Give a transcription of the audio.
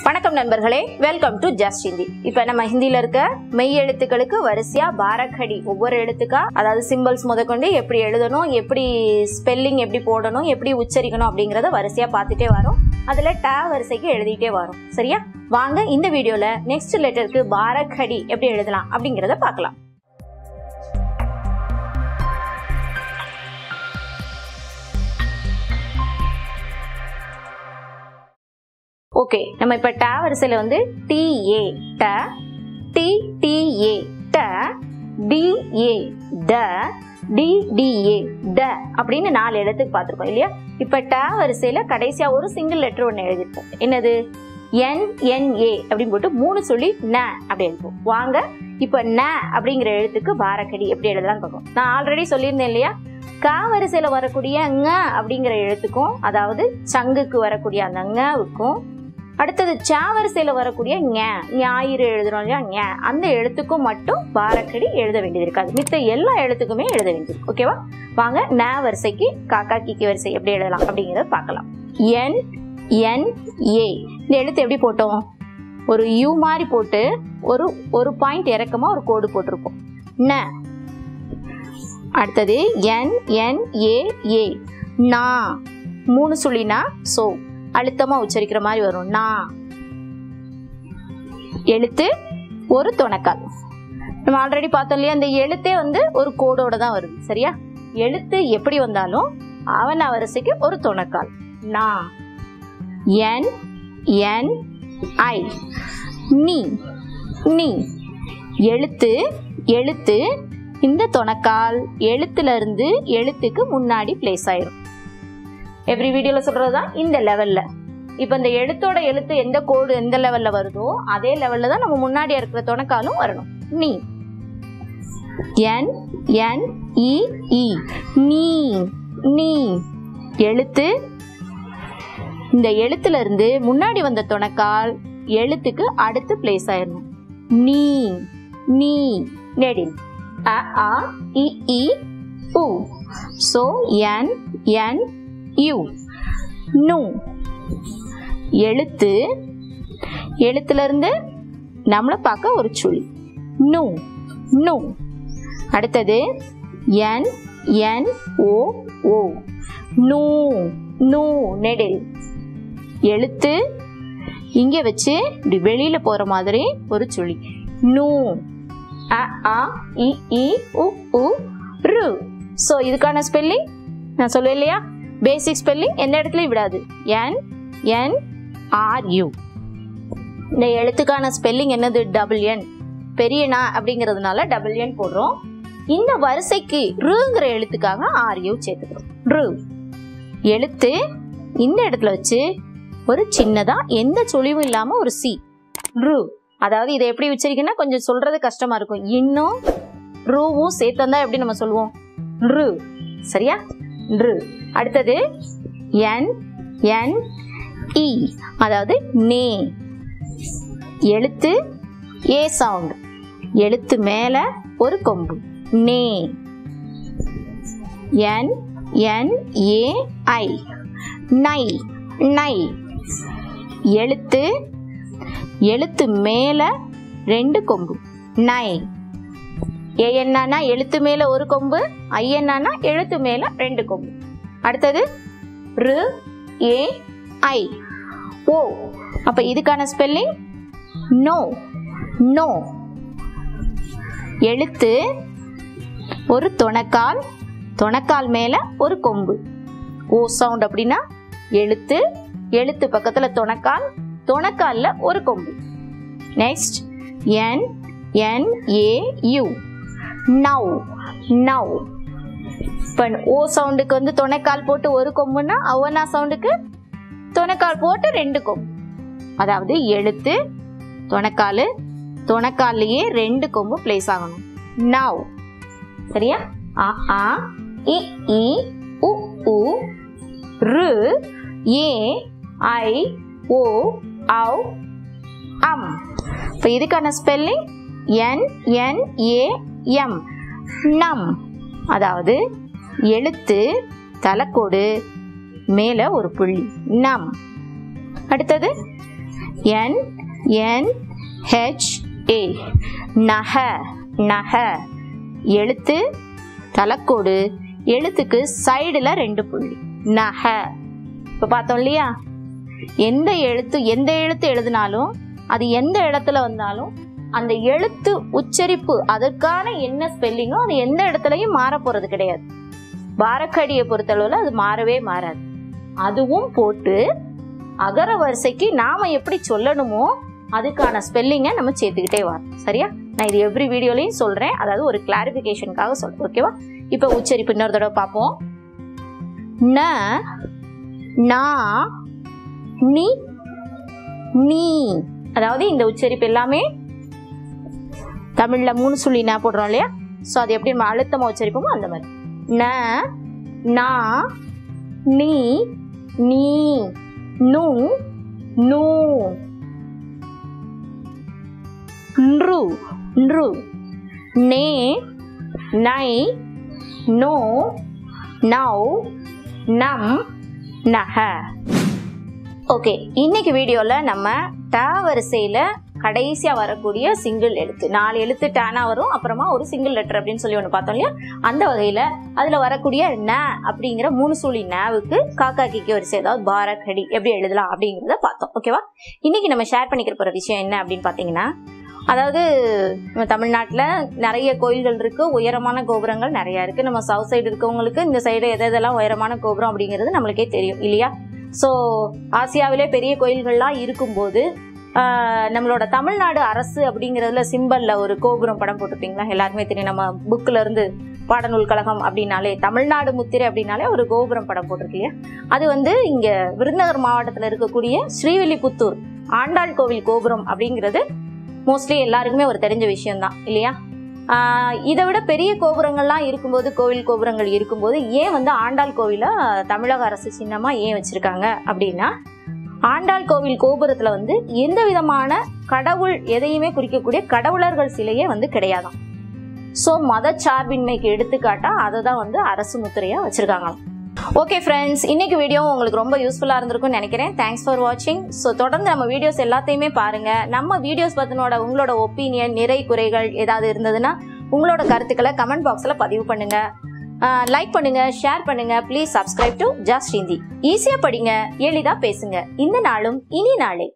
வணக்கம் நண்பர்களே, welcome to just Hindi. இப்ப நம்ம ஹிந்தில இருக்க மெய் எழுத்துக்களுக்கு வரிசையா பாரக்கடி ஒவ்வொரு எழுத்துக்கா, அதாவது சிம்பிள்ஸ் முதற்கொண்டு எப்படி எழுதணும், எப்படி ஸ்பெல்லிங் எப்படி போடணும், எப்படி உச்சரிக்கணும் அப்படிங்கறத வரிசையா பார்த்துட்டே வரோம். அதுல ட வரிசைக்கு எழுதிட்டே வரோம். சரியா? வாங்க இந்த வீடியோல நெக்ஸ்ட் லெட்டருக்கு பாரக்கடி எப்படி எழுதலாம் அப்படிங்கறத பார்க்கலாம். ஓகே, நம்ம இப்ப ட வரிசையில வந்து TA ட, TTA ட, DA ட, DDA ட அப்படின்னு 4 எழுத்துக்கு பார்த்திருக்கோம் இல்லையா? இப்ப ட வரிசையில கடைசியா ஒரு சிங்கிள் லெட்டர் ஒன்னு எழுதிருப்போம். என்னது? NNA அப்படின்னு போட்டு 3 சொல்லி ந அப்படி எழுதுவோம். வாங்க இப்ப ந அப்படிங்கிற எழுத்துக்கு பாரக்கடி எப்படி எழுதலாம் பார்ப்போம். நான் ஆல்ரெடி சொல்லியிருந்தேன் இல்லையா? க வரிசையில வரக்கூடிய ங அப்படிங்கிற எழுத்துக்கும், அதாவது சங்குக்கு வரக்கூடிய அந்த ங்வுக்கும், அடுத்தது ச வரிசையில வரக்கூடிய ஞாயிறு எழுதுறோம் இல்லையா, அந்த எழுத்துக்கும் மட்டும் பாரக்கடி எழுத வேண்டியது இருக்காது. மித்த எல்லா எழுத்துக்குமே எழுத வேண்டியது. ஓகேவா? வாங்க ந வரிசைக்கு காக்கா கிக்கி வரிசை எப்படி எழுதலாம் அப்படிங்கறத பார்க்கலாம். NNA இந்த எழுத்து எப்படி போட்டோம்? ஒரு யூ மாதிரி போட்டு ஒரு பாயிண்ட் இறக்கமா ஒரு கோடு போட்டிருப்போம். ந. அடுத்தது NNAA நா, 3 சொல்லினா சோ அழுத்தமா உச்சரிக்கிற மாதிரி வரும். நா எழுத்து ஒரு தொணக்கால். நம்ம ஆல்ரெடி பார்த்தோம் இல்லையா, அந்த எழுத்தே வந்து ஒரு கோடோட தான் வருது. சரியா? எழுத்து எப்படி வந்தாலும் அவன வரிசைக்கு ஒரு தொணக்கால். நா. NNI நீ. நீ எழுத்து இந்த தொணக்கால் எழுத்துல இருந்து எழுத்துக்கு முன்னாடி பிளேஸ் ஆயிரும். எவ்ரி வீடியோல சொல்றதுதான் இந்த லெவல்ல. இப்ப இந்த எழுத்தோட எழுத்து எந்த கோடு எந்த லெவல்ல வருதோ அதே லெவல்ல தான் நம்ம முன்னாடி இருக்கிற தொணக்காலும் வரணும். நீ. NNEE நீ. நீ எழுத்து இந்த எழுத்துல இருந்து முன்னாடி வந்த தொணக்கால் எழுத்துக்கு அடுத்து பிளேஸ் ஆயிரணும். நீ. நீ நெடில். அ ஆ இ ஈ உ. சோ NNU நு. எழுத்துல இருந்து நம்மள பார்க்க ஒரு சுழி. நு. நு. அடுத்தது NNOO நூ. நூ நெடில். எழுத்து இங்க வச்சு இப்படி வெளியில போற மாதிரி ஒரு சுழி. நூ. அ ஆ இ ஈ உ உ ரு. சோ இதுக்கான ஸ்பெல்லிங் நான் சொல்லுவேன் இல்லையா, பேசிக் ஸ்பெல்லிங் எந்த இடத்துலயும் விடாது. NNRU. இந்த எழுத்துக்கான ஸ்பெல்லிங் என்னது? WN. பெரிய நா அப்படிங்கிறதுனால WN போடுறோம். இந்த வரிசைக்கு ருங்கிற எழுத்துக்காக RU சேர்த்துக்கிறோம். ரு. எழுத்து இந்த இடத்துல வச்சு ஒரு சின்னதா எந்த சுழிவும் இல்லாம ஒரு சி. ரு. அதாவது இதை எப்படி உச்சரிக்கணும்னா கொஞ்சம் சொல்றது கஷ்டமா இருக்கும். இன்னும் ரூவும் சேர்த்தா எப்படி நம்ம சொல்லுவோம்? ரு. சரியா? ரு. அடுத்தது NNE அதாவது நே. எழுத்து ஏ சவுண்ட், எழுத்து மேல ஒரு கொம்பு. நே. NNAI நை. நை எழுத்து மேல 2 கொம்பு. நை. ஏன்னா எழுத்து மேல ஒரு கொம்பு, ஐயன்னா எழுத்து மேல 2 கொம்பு. அடுத்தது RAI ஓ. அப்ப இதுக்கான ஸ்பெல்லிங் நோ. நோ. எழுத்து ஒரு தொணக்கால், தொணக்கால் மேல ஒரு கொம்பு. ஓ சவுண்ட் அப்படின்னா எழுத்து பக்கத்துல தொணக்கால், தொணக்கால்ல ஒரு கொம்பு. Next NNAU now. நவ். இப்ப ஓ சவுண்டுக்கு வந்து தொணைக்கால் போட்டு ஒரு கொம்புன்னா அவனா சவுண்டுக்கு தொணைக்கால் போட்டு 2 கொம்பு. அதாவது எழுத்து தொணைக்கால், தொணைக்கால்லையே 2 கொம்பு பிளேஸ் ஆகணும். நவ். சரியா? அ ஆ இ ஈ உ உ ரு ஏ ஐ ஓ ஔ அம். இப்ப இதுக்கான ஸ்பெல்லிங் NNAM நம். அதாவது எழுத்து தலைக்கோடு மேல ஒரு புள்ளி. நம். அடுத்தது NNHA நக நக எழுத்து தலைக்கோடு எழுத்துக்கு சைடுல 2 புள்ளி நக. இப்போ பார்த்தோம் இல்லையா, எந்த எழுத்து எழுதினாலும் அது எந்த இடத்துல வந்தாலும் அந்த எழுத்து உச்சரிப்பு அதற்கான என்ன ஸ்பெல்லிங்கோ அது எந்த இடத்துலையும் மாற போறது கிடையாது. பாரக்கடியை பொறுத்தளவுல அது மாறவே மாறாது. அதுவும் போட்டு அகர வரிசைக்கு நாம எப்படி சொல்லணுமோ அதுக்கான ஸ்பெல்லிங்கை நம்ம சேர்த்துக்கிட்டே வரோம். சரியா? நான் இது எவ்ரி வீடியோலையும் சொல்றேன், அதாவது ஒரு கிளாரிபிகேஷனுக்காக சொல்றேன். ஓகேவா? இப்போ உச்சரிப்பு இன்னொரு தடவை பார்ப்போம். ந நா நி நீ. அதாவது இந்த உச்சரிப்பு எல்லாமே தமிழ்ல 3 சுழி ந போடுறோம் இல்லையா, ஸோ அது எப்படி நம்ம அழுத்தமா உச்சரிப்போமோ அந்த மாதிரி. ந நா நீ நீ நு நூ ன்ரு ன்ரு நே நை நோ நௌ நம் நஹ. ஓகே, இன்னைக்கு வீடியோல நம்ம ட வரிசையில கடைசியா வரக்கூடிய சிங்கிள் எழுத்து 4 எழுத்து டேனா வரும், அப்புறமா ஒரு சிங்கிள் லெட்டர் அப்படின்னு சொல்லி ஒன்று பார்த்தோம் இல்லையா, அந்த வகையில அதுல வரக்கூடிய ந அப்படிங்கிற 3 சுழி நவுக்கு காக்கா கிக்கி வரிசை, அதாவது பாரக்கடி எப்படி எழுதலாம் அப்படிங்கிறத பார்த்தோம். ஓகேவா? இன்னைக்கு நம்ம ஷேர் பண்ணிக்கிற போற விஷயம் என்ன அப்படின்னு பாத்தீங்கன்னா, அதாவது நம்ம தமிழ்நாட்டில் நிறைய கோயில்கள் இருக்கு, உயரமான கோபுரங்கள் நிறைய இருக்கு. நம்ம சவுத் சைடு இருக்கவங்களுக்கு இந்த சைடு எதெல்லாம் உயரமான கோபுரம் அப்படிங்கிறது நம்மளுக்கே தெரியும் இல்லையா? ஸோ ஆசியாவிலே பெரிய கோயில்கள்லாம் இருக்கும்போது நம்மளோட தமிழ்நாடு அரசு அப்படிங்கிறதுல சிம்பல்ல ஒரு கோபுரம் படம் போட்டிருப்பீங்களா? எல்லாருமே தெரியும். நம்ம புக்ல இருந்து பாடநூல் கழகம் அப்படின்னாலே தமிழ்நாடு முத்திரை அப்படின்னாலே ஒரு கோபுரம் படம் போட்டிருக்கு இல்லையா? அது இங்க விருதுநகர் மாவட்டத்தில் இருக்கக்கூடிய ஸ்ரீவில்லிபுத்தூர் ஆண்டாள் கோவில் கோபுரம் அப்படிங்கிறது மோஸ்ட்லி எல்லாருக்குமே ஒரு தெரிஞ்ச விஷயம்தான் இல்லையா? இதை விட பெரிய கோபுரங்கள்லாம் இருக்கும்போது, கோவில் கோபுரங்கள் இருக்கும்போது ஏன் ஆண்டாள் கோவில தமிழக அரசு சின்னமா ஏன் வச்சிருக்காங்க அப்படின்னா, ஆண்டாள் கோவில் கோபுரத்துல எந்த விதமான கடவுள் எதையுமே குறிக்கக்கூடிய கடவுளர்கள் சிலையே கிடையாதாம். ஸோ மதச்சார்பின்மைக்கு எடுத்துக்காட்டா அதை தான் அரசு முத்திரையா வச்சிருக்காங்களாம். ஓகே ஃப்ரெண்ட்ஸ், இன்னைக்கு வீடியோ உங்களுக்கு ரொம்ப யூஸ்ஃபுல்லா இருந்திருக்கும்னு நினைக்கிறேன். தேங்க்ஸ் ஃபார் வாட்சிங். ஸோ தொடர்ந்து நம்ம வீடியோஸ் எல்லாத்தையுமே பாருங்க. நம்ம வீடியோஸ் பத்தினோட உங்களோட ஒப்பீனியன், நிறை குறைகள் ஏதாவது இருந்ததுன்னா உங்களோட கருத்துக்களை கமெண்ட் பாக்ஸ்ல பதிவு பண்ணுங்க. லைக் பண்ணுங்க, ஷேர் பண்ணுங்க. Please subscribe to just Hindi. ஈஸியா படிங்க, எளிதா பேசுங்க. இந்த நாளும் இனி நாளே.